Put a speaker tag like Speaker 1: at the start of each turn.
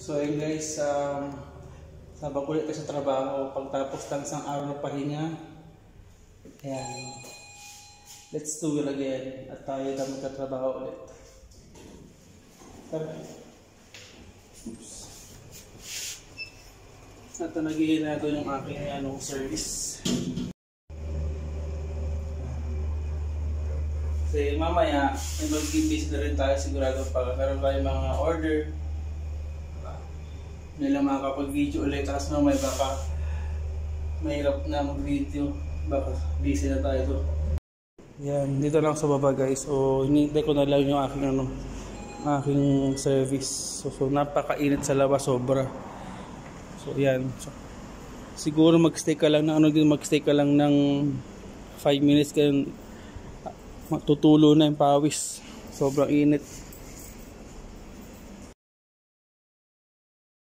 Speaker 1: So ayun guys, sabag ulit tayo sa trabaho pagtapos ng isang araw ng pahinga. Ayan, let's do it again at tayo na magtatrabaho ulit. Tara. Oops. At nagiging na doon yung aking service. Kasi mamaya ay mag-busy na rin tayo sigurado pag meron tayong mga order. Hindi lang makakapag-video ulit tapos mamaya baka mahirap na mag-video, baka busy na tayo to. Yan, dito lang sa baba guys. So hinihintay ko na lang yung aking service. So napakainit sa labas, sobra. So yan. So, siguro magstay ka lang ng 5 minutes kaya matutulo na yung pawis. Sobrang init.